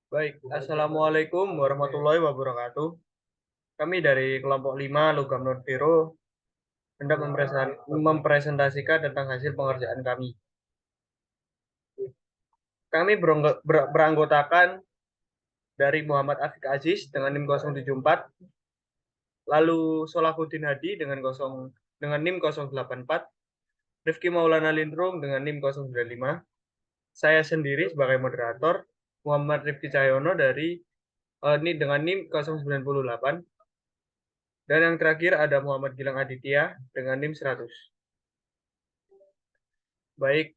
Baik, Assalamualaikum warahmatullahi wabarakatuh. Kami dari kelompok 5 Logam Non Ferro hendak mempresentasikan tentang hasil pengerjaan kami. Kami beranggotakan dari Muhammad Afiq Aziz dengan NIM 074, lalu Solahuddin Hadi dengan NIM 084, Rifki Maulana Lindrung dengan NIM 095, saya sendiri sebagai moderator, Muhammad Rifki Cahyono dengan NIM 098, dan yang terakhir ada Muhammad Gilang Aditya dengan NIM 100. Baik,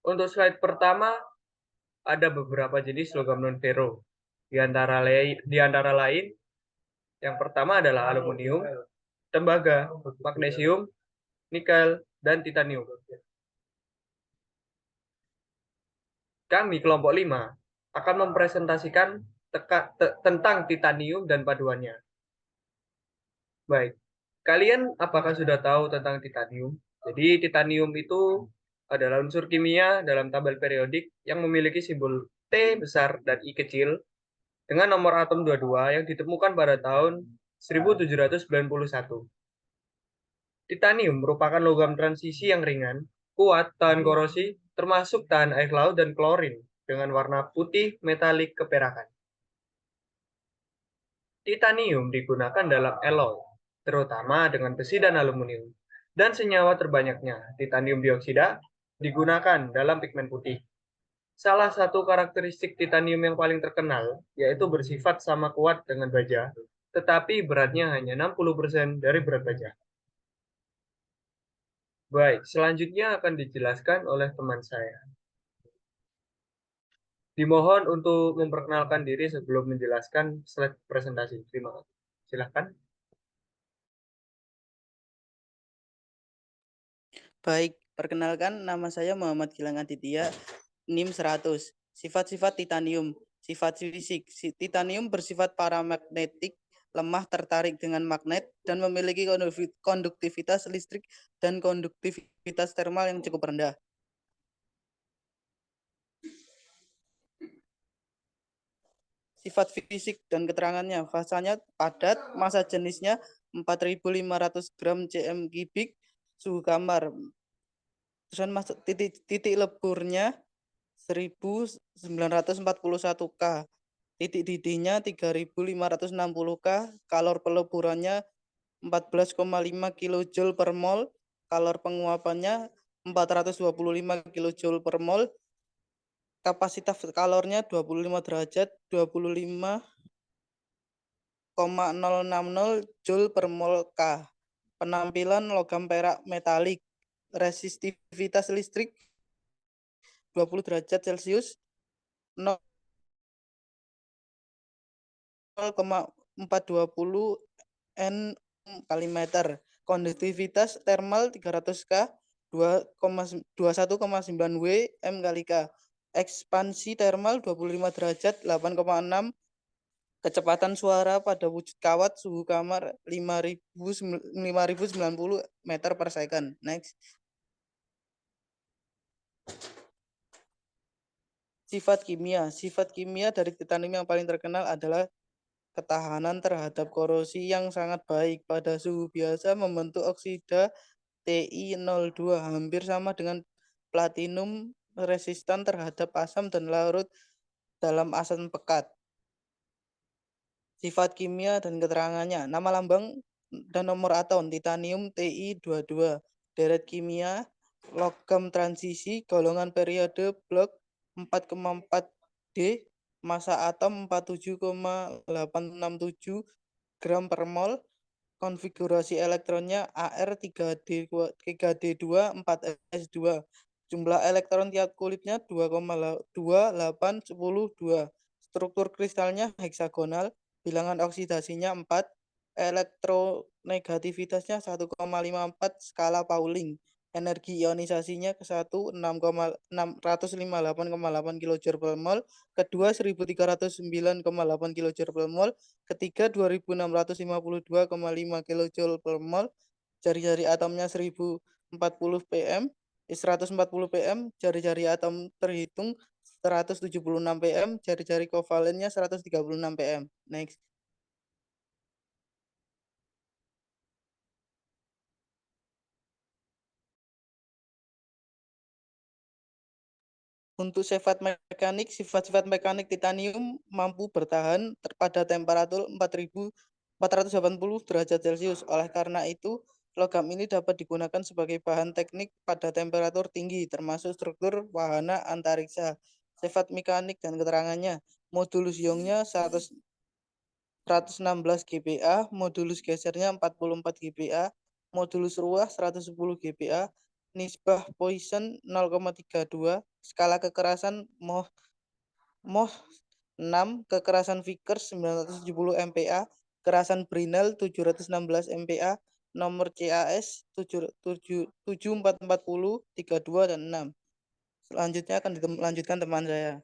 untuk slide pertama ada beberapa jenis logam non ferro. Di antara lain, yang pertama adalah aluminium, tembaga, magnesium, nikel, dan titanium. Kami kelompok 5 akan mempresentasikan tentang titanium dan paduannya. Baik, kalian apakah sudah tahu tentang titanium? Jadi titanium itu adalah unsur kimia dalam tabel periodik yang memiliki simbol T besar dan I kecil dengan nomor atom 22 yang ditemukan pada tahun 1791. Titanium merupakan logam transisi yang ringan, kuat, tahan korosi, termasuk tahan air laut dan klorin dengan warna putih metalik keperakan. Titanium digunakan dalam alloy, terutama dengan besi dan aluminium. Dan senyawa terbanyaknya, titanium dioksida, digunakan dalam pigmen putih. Salah satu karakteristik titanium yang paling terkenal yaitu bersifat sama kuat dengan baja, tetapi beratnya hanya 60% dari berat baja. Baik, selanjutnya akan dijelaskan oleh teman saya. Dimohon untuk memperkenalkan diri sebelum menjelaskan slide presentasi. Terima kasih. Silakan. Baik, perkenalkan nama saya Muhammad Gilang Aditya, NIM 100. Sifat-sifat titanium. Sifat fisik. Titanium bersifat paramagnetik, lemah tertarik dengan magnet, dan memiliki konduktivitas listrik dan konduktivitas termal yang cukup rendah. Sifat fisik dan keterangannya, fasanya padat, massa jenisnya 4.500 gram cm kubik, suhu kamar. Terus masuk titik leburnya 1941 K. Titik didihnya 3560 K. Kalor peleburannya 14,5 kJ per mol. Kalor penguapannya 425 kJ per mol. Kapasitas kalornya 25 derajat, 25,060 Joule per mol K. Penampilan logam perak metalik. Resistivitas listrik 20 derajat Celcius, 0,420 N kali meter. Konduktivitas termal 300 K, 21,9 W M kali K. Ekspansi termal 25 derajat, 8,6. Kecepatan suara pada wujud kawat, suhu kamar 5090 meter per second. Next. Sifat kimia. Sifat kimia dari titanium yang paling terkenal adalah ketahanan terhadap korosi yang sangat baik. Pada suhu biasa membentuk oksida Ti02, hampir sama dengan platinum, resistan terhadap asam dan larut dalam asam pekat. Sifat kimia dan keterangannya, nama lambang dan nomor atom titanium Ti22, deret kimia logam transisi, golongan periode blok 4,4 D, massa atom 47,867 gram per mol, konfigurasi elektronnya Ar3D2 4s2, jumlah elektron tiap kulitnya 2,28 10 2, struktur kristalnya heksagonal, bilangan oksidasinya 4, elektronegativitasnya 1,54 skala Pauling, energi ionisasinya ke 658,8 kJ per mol, kedua 1309,8 kJ per mol, ketiga 2652,5 kJ per mol, jari-jari atomnya 1040 pm, 140 pm, jari-jari atom terhitung 176 pm, jari-jari kovalennya 136 pm. Next. Untuk sifat-sifat mekanik titanium mampu bertahan pada temperatur 4.480 derajat Celcius. Oleh karena itu, logam ini dapat digunakan sebagai bahan teknik pada temperatur tinggi, termasuk struktur wahana antariksa. Sifat mekanik dan keterangannya, modulus ionnya 116 GPa, modulus gesernya 44 GPa, modulus ruah 110 GPa, nisbah Poisson 0,32, skala kekerasan Mohs 6, kekerasan Vickers 970 MPa, kekerasan Brinell 716 MPa, nomor CAS 74440, 32 dan 6. Selanjutnya akan dilanjutkan teman saya.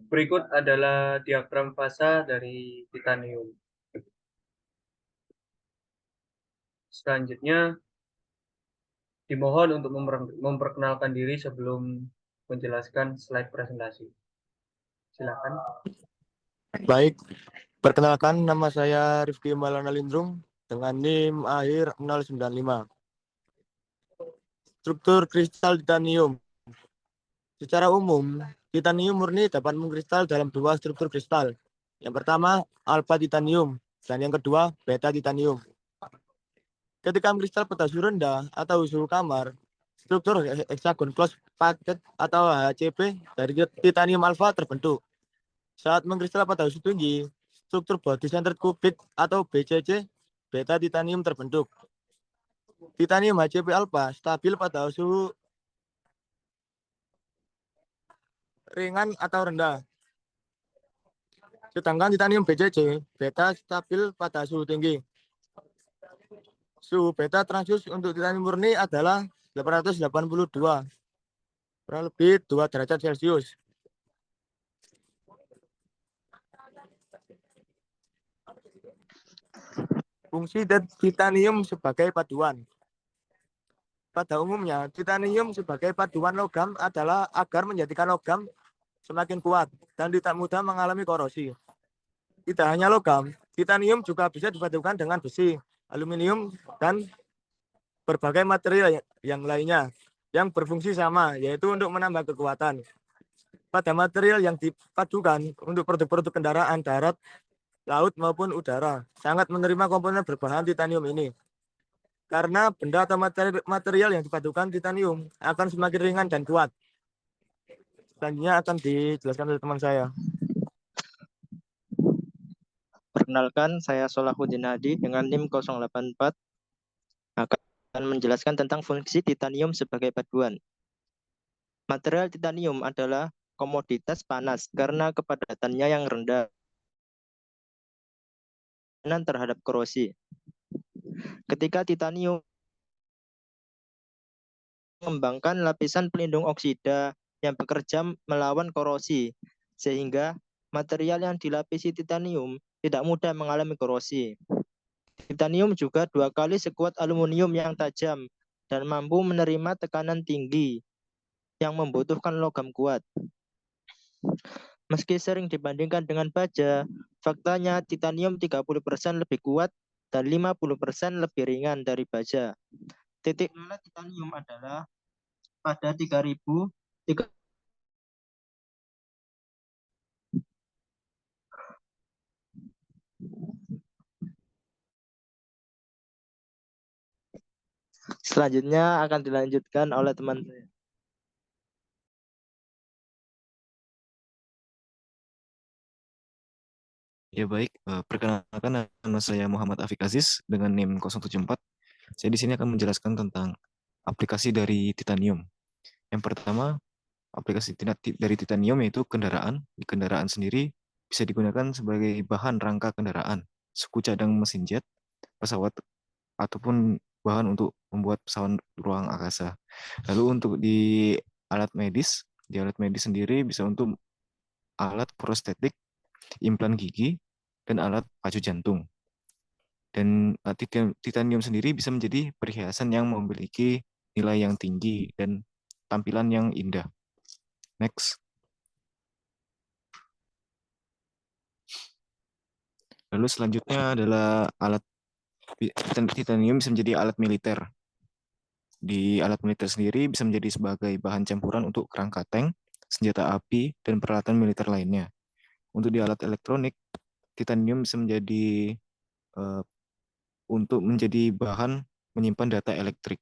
Berikut adalah diagram fasa dari titanium. Selanjutnya, dimohon untuk memperkenalkan diri sebelum menjelaskan slide presentasi. Silakan. Baik, perkenalkan nama saya Rifki Malana Lindrung dengan NIM akhir 095. Struktur kristal titanium. Secara umum, titanium murni dapat mengkristal dalam dua struktur kristal. Yang pertama, alfa titanium, dan yang kedua, beta titanium. Ketika mengkristal pada suhu rendah atau suhu kamar, struktur hexagon close packet atau HCP dari titanium alfa terbentuk. Saat mengkristal pada suhu tinggi, struktur body centered cubic atau BCC beta titanium terbentuk. Titanium HCP alpha stabil pada suhu ringan atau rendah. Sedangkan titanium BCC beta stabil pada suhu tinggi. Suhu beta transius untuk titanium murni adalah 882, kurang lebih 2 derajat Celcius. Fungsi titanium sebagai paduan. Pada umumnya, titanium sebagai paduan logam adalah agar menjadikan logam semakin kuat dan tidak mudah mengalami korosi. Tidak hanya logam, titanium juga bisa dipadukan dengan besi, aluminium, dan berbagai material yang lainnya yang berfungsi sama, yaitu untuk menambah kekuatan. Pada material yang dipadukan untuk produk-produk kendaraan darat, laut maupun udara, sangat menerima komponen berbahan titanium ini. Karena benda atau material yang dipadukan titanium akan semakin ringan dan kuat. Selanjutnya akan dijelaskan oleh teman saya. Perkenalkan, saya Solahuddin Hadi dengan NIM 084 akan menjelaskan tentang fungsi titanium sebagai paduan. Material titanium adalah komoditas panas karena kepadatannya yang rendah terhadap korosi. Ketika titanium mengembangkan lapisan pelindung oksida yang bekerja melawan korosi, sehingga material yang dilapisi titanium tidak mudah mengalami korosi. Titanium juga 2 kali sekuat aluminium yang tajam dan mampu menerima tekanan tinggi yang membutuhkan logam kuat. Meski sering dibandingkan dengan baja, faktanya titanium 30% lebih kuat dan 50% lebih ringan dari baja. Titik nol titanium adalah pada 3000 Selanjutnya akan dilanjutkan oleh teman saya. Ya baik, perkenalkan nama saya Muhammad Afiq Aziz dengan NIM 074. Saya di sini akan menjelaskan tentang aplikasi dari titanium. Yang pertama, aplikasi dari titanium yaitu kendaraan. Di kendaraan sendiri bisa digunakan sebagai bahan rangka kendaraan, suku cadang mesin jet, pesawat, ataupun bahan untuk membuat pesawat ruang angkasa. Lalu untuk di alat medis. Di alat medis sendiri bisa untuk alat prostetik, implan gigi, dan alat pacu jantung. Dan titanium sendiri bisa menjadi perhiasan yang memiliki nilai yang tinggi dan tampilan yang indah. Next. Lalu selanjutnya adalah alat titanium bisa menjadi alat militer. Di alat militer sendiri bisa menjadi sebagai bahan campuran untuk kerangka tank, senjata api, dan peralatan militer lainnya. Untuk di alat elektronik, titanium bisa menjadi untuk menjadi bahan menyimpan data elektrik.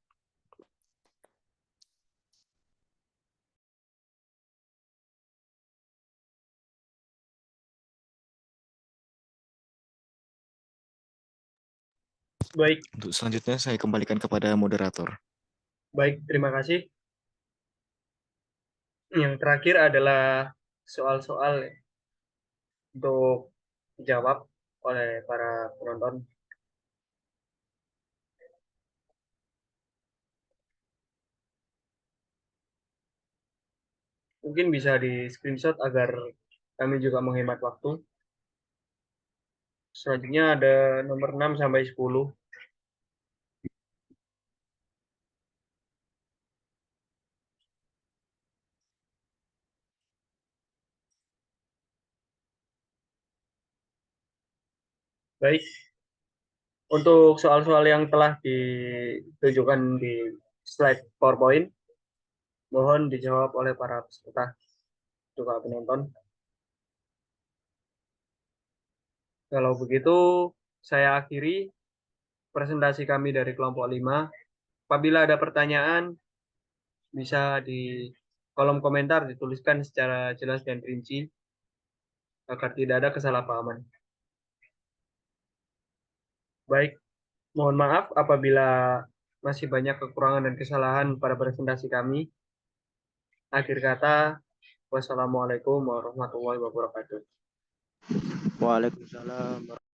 Baik, Untuk selanjutnya saya kembalikan kepada moderator. baik, terima kasih. Yang terakhir adalah soal-soal untuk dijawab oleh para penonton. Mungkin bisa di screenshot agar kami juga menghemat waktu. Selanjutnya ada nomor 6 sampai 10. Baik, untuk soal-soal yang telah ditunjukkan di slide PowerPoint, mohon dijawab oleh para peserta juga penonton. Kalau begitu, saya akhiri presentasi kami dari kelompok 5. Apabila ada pertanyaan, bisa di kolom komentar dituliskan secara jelas dan rinci agar tidak ada kesalahpahaman. Baik, mohon maaf apabila masih banyak kekurangan dan kesalahan pada presentasi kami. Akhir kata, wassalamualaikum warahmatullahi wabarakatuh. Waalaikumsalam.